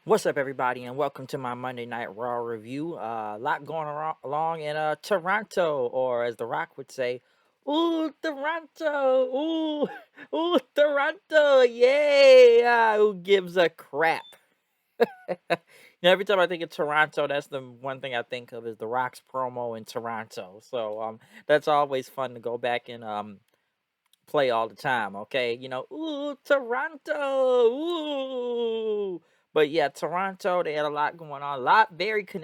What's up, everybody, and welcome to my Monday Night Raw review. A lot going along in Toronto, or as The Rock would say, "Ooh, Toronto! Ooh, ooh, Toronto! Yay! Who gives a crap?" Every time I think of Toronto, that's the one thing I think of is The Rock's promo in Toronto. So that's always fun to go back and play all the time, okay? Ooh, Toronto, ooh. But yeah, Toronto, they had a lot going on. A lot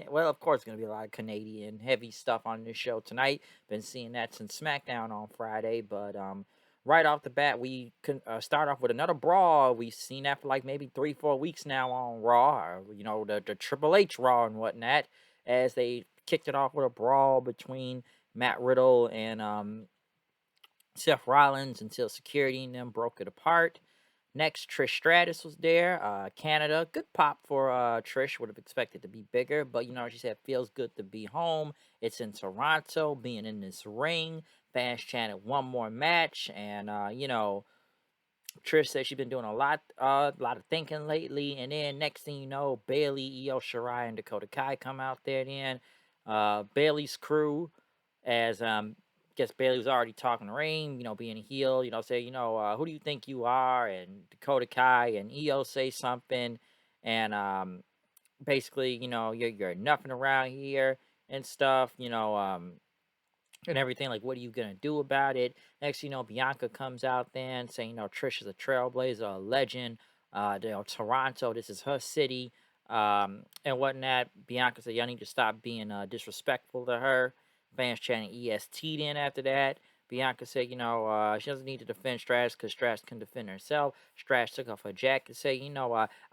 well, of course, going to be a lot of Canadian heavy stuff on this show tonight. Been seeing that since SmackDown on Friday, but right off the bat, we can start off with another brawl. We've seen that for like maybe 3-4 weeks now on Raw, the Triple H Raw and whatnot, as they kicked it off with a brawl between Matt Riddle and Seth Rollins until security and them broke it apart. Next, Trish Stratus was there. Canada, good pop for Trish. Would have expected to be bigger, but she said feels good to be home. It's in Toronto, being in this ring. Fans chanted one more match, and Trish said she's been doing a lot of thinking lately. And then next thing you know, Bailey, Io Shirai, and Dakota Kai come out there. Then Bailey's crew, as guess Bailey was already talking to Ring, being a heel, say, who do you think you are? And Dakota Kai and Io say something, and basically, you're nothing around here and stuff, and everything. Like, what are you gonna do about it? Next, Bianca comes out then saying, Trish is a trailblazer, a legend. Toronto, this is her city, and whatnot. Bianca said, y'all need to stop being disrespectful to her. Fans chanting EST then after that. Bianca said, she doesn't need to defend Stratus because Stratus can defend herself. Stratus took off her jacket, say,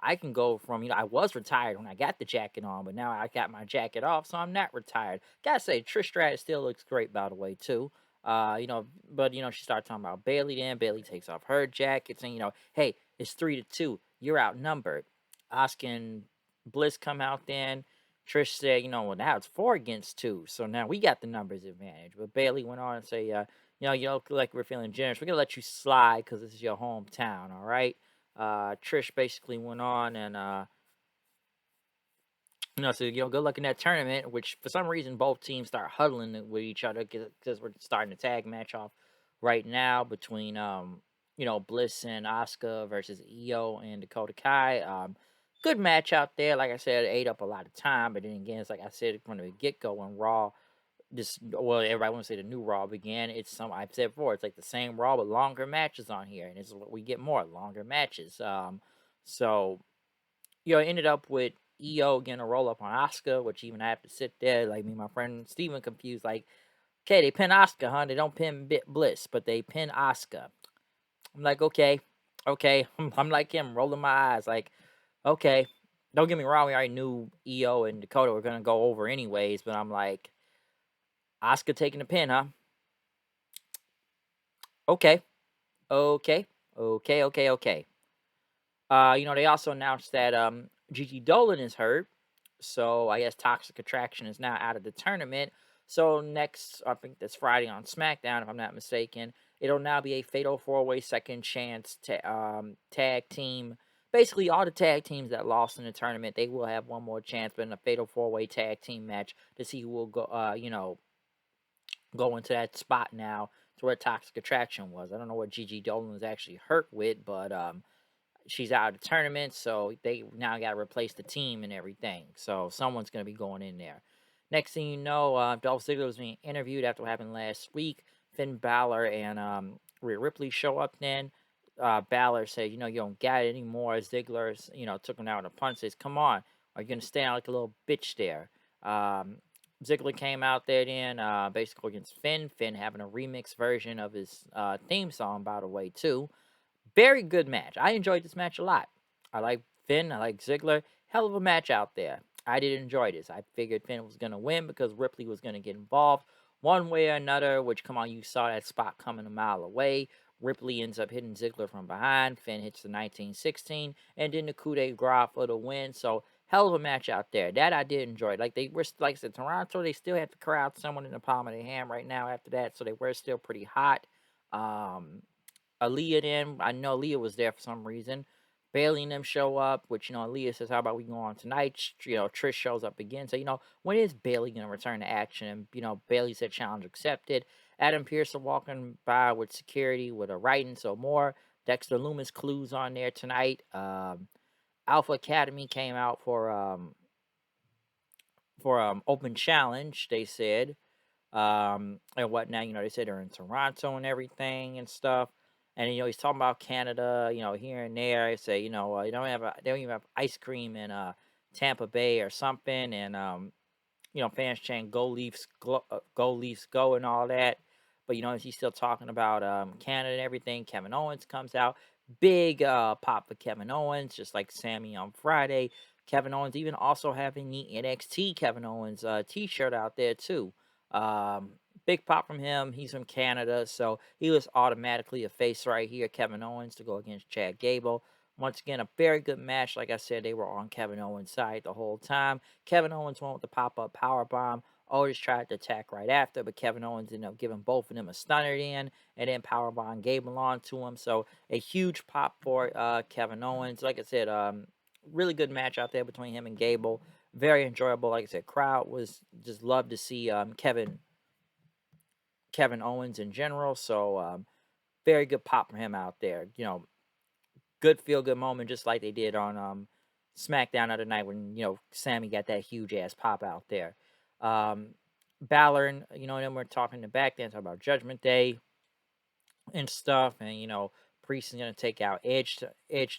I can go from, I was retired when I got the jacket on, but now I got my jacket off, so I'm not retired. Gotta say, Trish Stratus still looks great, by the way, too. But she started talking about Bailey then. Bailey takes off her jacket, saying, hey, it's 3-2. You're outnumbered. Asuka and Bliss come out then. Trish said, well, now it's 4-2. So now we got the numbers advantage. But Bailey went on and say, you don't look like we're feeling generous. We're going to let you slide because this is your hometown, all right? Trish basically went on and, so, good luck in that tournament, which for some reason both teams start huddling with each other because we're starting a tag match off right now between, Bliss and Asuka versus Io and Dakota Kai. Good match out there. Like I said, it ate up a lot of time, but then again, it's like I said from the get go when Raw, everybody wants to say the new Raw began. I've said before, it's like the same Raw but longer matches on here, and this is what we get more longer matches. So it ended up with EO getting a roll up on Asuka, which even I have to sit there, like me and my friend Steven confused, like, okay, they pin Asuka, huh? They don't pin Bliss, but they pin Asuka. I'm like, okay. I'm like him, rolling my eyes, like, okay. Don't get me wrong, we already knew EO and Dakota were gonna go over anyways, but I'm like, Asuka taking the pin, huh? Okay. Okay. Okay. They also announced that Gigi Dolan is hurt. So I guess Toxic Attraction is now out of the tournament. So next, I think that's Friday on SmackDown, if I'm not mistaken, it'll now be a Fatal 4-Way second chance tag team. Basically, all the tag teams that lost in the tournament, they will have one more chance, but in a Fatal 4-Way tag team match to see who will go into that spot now to where Toxic Attraction was. I don't know what Gigi Dolan was actually hurt with, but she's out of the tournament, so they now got to replace the team and everything. So someone's going to be going in there. Next thing you know, Dolph Ziggler was being interviewed after what happened last week. Finn Balor and Rhea Ripley show up then. Balor said, you don't got it anymore. Ziggler, took him out in a punch. Says, come on. Are you going to stand like a little bitch there? Ziggler came out there then, basically against Finn. Finn having a remix version of his theme song, by the way, too. Very good match. I enjoyed this match a lot. I like Finn. I like Ziggler. Hell of a match out there. I did enjoy this. I figured Finn was going to win because Ripley was going to get involved one way or another, which, come on, you saw that spot coming a mile away. Ripley ends up hitting Ziggler from behind. Finn hits the 1916, and then the coup de grace for the win. So, hell of a match out there. That I did enjoy. Like I said, Toronto, they still have the crowd someone in the palm of their hand right now after that, so they were still pretty hot. Aaliyah then, I know Aaliyah was there for some reason. Bailey and them show up, which, Aaliyah says, how about we go on tonight? Trish shows up again. So, when is Bailey going to return to action? And, Bailey said challenge accepted. Adam Pearce walking by with security with a writing. So, more Dexter Loomis clues on there tonight. Alpha Academy came out for open challenge, they said. And whatnot. They said they're in Toronto and everything and stuff. And he's talking about Canada, here and there. I say, they don't even have ice cream in Tampa Bay or something. And fans chant Go Leafs, go," and all that. But he's still talking about Canada and everything. Kevin Owens comes out, big pop for Kevin Owens, just like Sammy on Friday. Kevin Owens even also having the NXT Kevin Owens T-shirt out there too. Um, Big pop from him. He's from Canada, so he was automatically a face right here. Kevin Owens to go against Chad Gable. Once again, a very good match. Like I said, they were on Kevin Owens' side the whole time. Kevin Owens went with the pop-up power bomb. Otis tried to attack right after, but Kevin Owens ended up giving both of them a stunner in, and then powerbomb Gable on to him. So a huge pop for Kevin Owens. Like I said, really good match out there between him and Gable. Very enjoyable. Like I said, crowd was just loved to see Kevin Owens in general. So very good pop for him out there. Good feel good moment, just like they did on SmackDown the other night when Sammy got that huge ass pop out there. Um, Balor, then we're talking the back then, talking about Judgment Day and stuff, and Priest is gonna take out Edge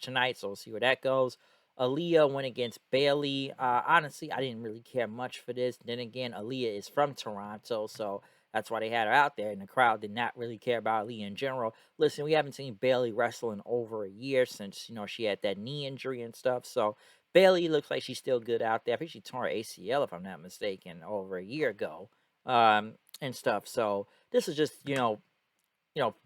tonight, so we'll see where that goes. Aaliyah went against Bailey. Honestly, I didn't really care much for this. Then again, Aaliyah is from Toronto, so that's why they had her out there, and the crowd did not really care about Aaliyah in general. Listen, we haven't seen Bailey wrestle in over a year since she had that knee injury and stuff. So Bailey looks like she's still good out there. I think she tore her ACL, if I'm not mistaken, over a year ago, and stuff. So this is just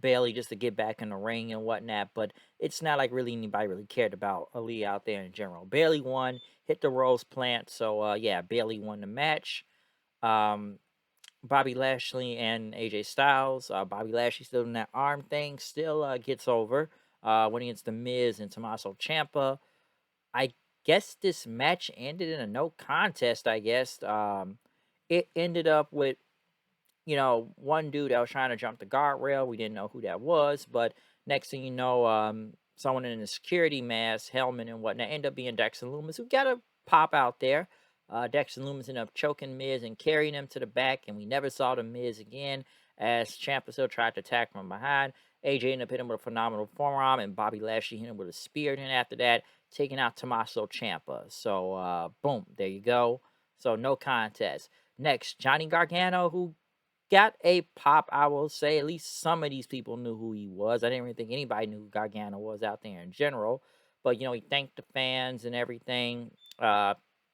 Bailey just to get back in the ring and whatnot, but it's not like really anybody really cared about Ali out there in general. Bailey won, hit the rose plant, so yeah, Bailey won the match. Um, Bobby Lashley and AJ Styles. Bobby Lashley still doing that arm thing, still gets over. When against The Miz and Tommaso Ciampa. I guess this match ended in a no contest. I guess it ended up with one dude that was trying to jump the guardrail. We didn't know who that was, but next thing you know, someone in a security mask, helmet, and whatnot ended up being Dexter Loomis, who got a pop out there. Dexter Loomis ended up choking Miz and carrying him to the back, and we never saw the Miz again as Ciampa still tried to attack from behind. AJ ended up hitting him with a phenomenal forearm, and Bobby Lashley hit him with a spear. And after that, taking out Tommaso Ciampa. So, boom, there you go. So, no contest. Next, Johnny Gargano, who got a pop, I will say. At least some of these people knew who he was. I didn't really think anybody knew who Gargano was out there in general. But, he thanked the fans and everything.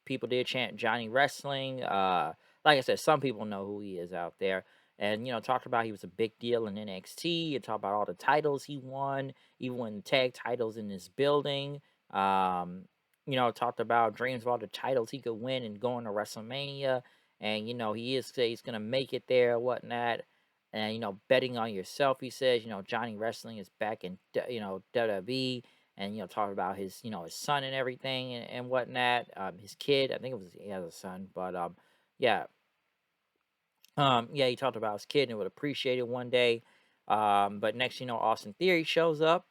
People did chant Johnny Wrestling. Like I said, some people know who he is out there. And, talked about he was a big deal in NXT. And talked about all the titles he won, even when the tag titles in this building. Talked about dreams of all the titles he could win and going to WrestleMania. And he is say he's gonna make it there, whatnot. And betting on yourself, he says. Johnny Wrestling is back in WWE, and talking about his his son and everything and whatnot. His kid, I think he has a son, but yeah, yeah, he talked about his kid and would appreciate it one day. But next, Austin Theory shows up.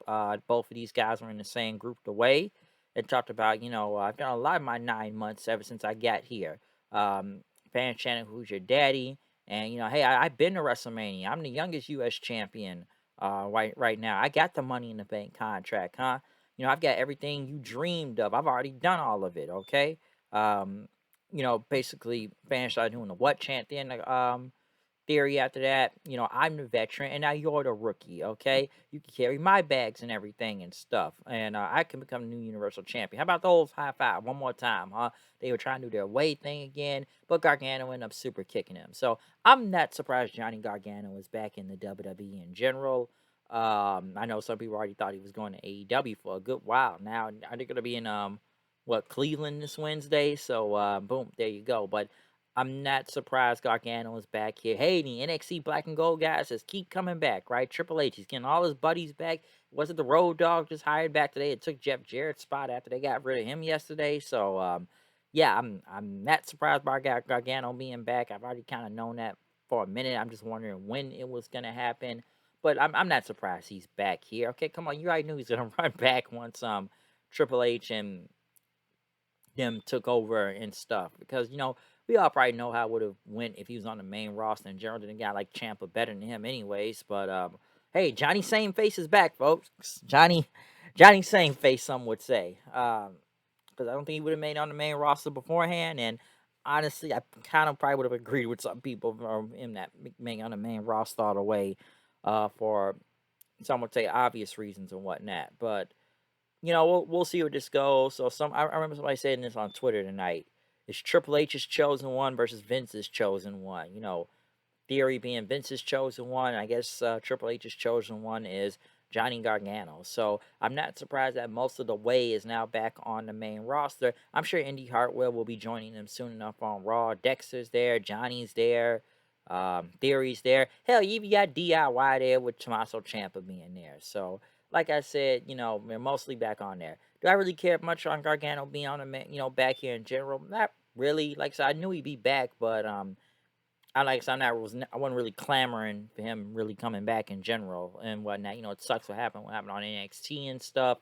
Both of these guys were in the same group away and talked about, I've done a lot of my 9 months ever since I got here. Um, Fan chanting, "Who's your daddy?" And hey, I've been to WrestleMania. I'm the youngest U.S. champion right now. I got the Money in the Bank contract, huh? I've got everything you dreamed of. I've already done all of it. Okay. Um, basically fans started doing the what chant then Theory after that. I'm the veteran and now you're the rookie, okay? You can carry my bags and everything and stuff. And I can become the new Universal Champion. How about the old high five one more time, huh? They were trying to do their weight thing again, but Gargano ended up super kicking him. So I'm not surprised Johnny Gargano is back in the WWE in general. I know some people already thought he was going to AEW for a good while. Now are they gonna be in Cleveland this Wednesday? So boom, there you go. But I'm not surprised Gargano is back here. Hey, the NXT Black and Gold guys says keep coming back, right? Triple H, he's getting all his buddies back. was it the Road Dogg just hired back today? It took Jeff Jarrett's spot after they got rid of him yesterday. So yeah, I'm not surprised by Gargano being back. I've already kind of known that for a minute. I'm just wondering when it was gonna happen. But I'm not surprised he's back here. Okay, come on, you already knew he's gonna run back once Triple H and them took over and stuff, because we all probably know how it would have went if he was on the main roster and Gerald didn't got like Champa better than him anyways. But hey, Johnny Same Face is back, folks. Johnny Same Face, some would say, because I don't think he would have made it on the main roster beforehand. And honestly, I kind of probably would have agreed with some people from him that making on the main roster all the way, for some would say obvious reasons and whatnot. But we'll see where this goes. So I remember somebody saying this on Twitter tonight. It's Triple H's chosen one versus Vince's chosen one. Theory being Vince's chosen one. I guess Triple H's chosen one is Johnny Gargano. So I'm not surprised that most of the way is now back on the main roster. I'm sure Indy Hartwell will be joining them soon enough on Raw. Dexter's there, Johnny's there, Theory's there. Hell, you even got DIY there with Tommaso Ciampa being there. So like I said, they're mostly back on there. Do I really care much on Gargano being on the back here in general? Not really. Like I said, I knew he'd be back, but I wasn't really clamoring for him really coming back in general and whatnot. It sucks what happened on NXT and stuff,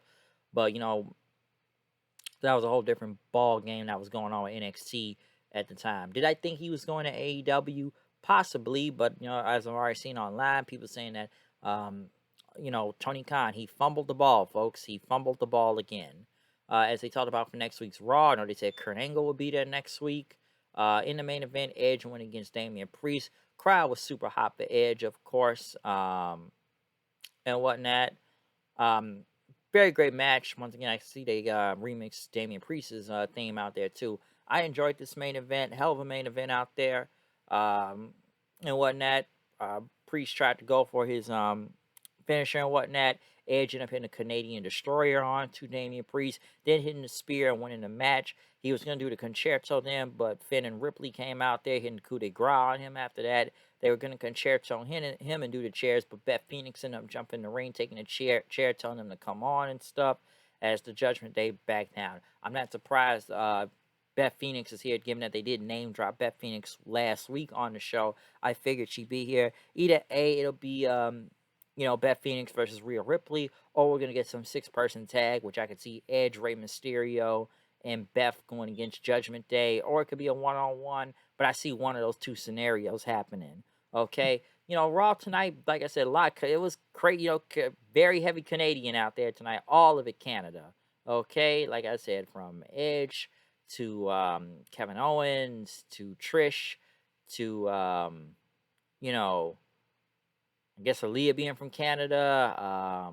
but that was a whole different ball game that was going on with NXT at the time. Did I think he was going to AEW? Possibly, but as I've already seen online, people saying that Tony Khan, he fumbled the ball, folks. He fumbled the ball again. As they talked about for next week's Raw, they said Kurt Angle will be there next week. In the main event, Edge went against Damian Priest. Crowd was super hot for Edge, of course, and whatnot. Um, Very great match. Once again, I see they remixed Damian Priest's theme out there too. I enjoyed this main event. Hell of a main event out there, um, and whatnot. Priest tried to go for his finisher and whatnot. Edge ended up hitting a Canadian Destroyer on to Damian Priest, then hitting the spear and winning the match. He was going to do the concerto then, but Finn and Ripley came out there hitting the coup de grace on him after that. They were going to concerto him and do the chairs, but Beth Phoenix ended up jumping in the ring, taking a chair, telling him to come on and stuff as the Judgment Day backed down. I'm not surprised Beth Phoenix is here, given that they did name drop Beth Phoenix last week on the show. I figured she'd be here. Either A, it'll be Beth Phoenix versus Rhea Ripley, or we're going to get some 6-person tag, which I could see Edge, Rey Mysterio, and Beth going against Judgment Day, or it could be a one-on-one, but I see one of those two scenarios happening, okay? Raw tonight, like I said, it was crazy, very heavy Canadian out there tonight, all of it Canada, okay? Like I said, from Edge to Kevin Owens to Trish to, I guess Aaliyah being from Canada,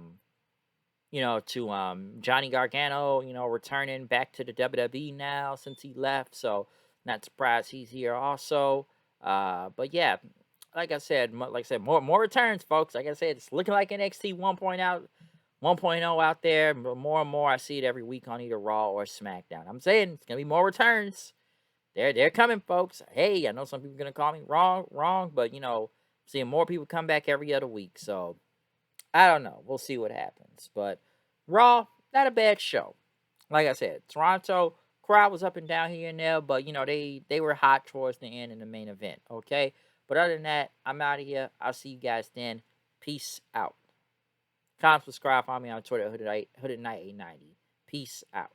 to Johnny Gargano, returning back to the WWE now since he left. So not surprised he's here also. But yeah, like I said, more returns, folks. Like I said, it's looking like NXT 1.0 out there. But more and more, I see it every week on either Raw or SmackDown. I'm saying it's gonna be more returns. They're coming, folks. Hey, I know some people are gonna call me wrong, but seeing more people come back every other week. So I don't know. We'll see what happens. But Raw, not a bad show. Like I said, Toronto crowd was up and down here and there, but they were hot towards the end in the main event. Okay. But other than that, I'm out of here. I'll see you guys then. Peace out. Comment, subscribe, follow me on Twitter, Hooded Knight 890. Peace out.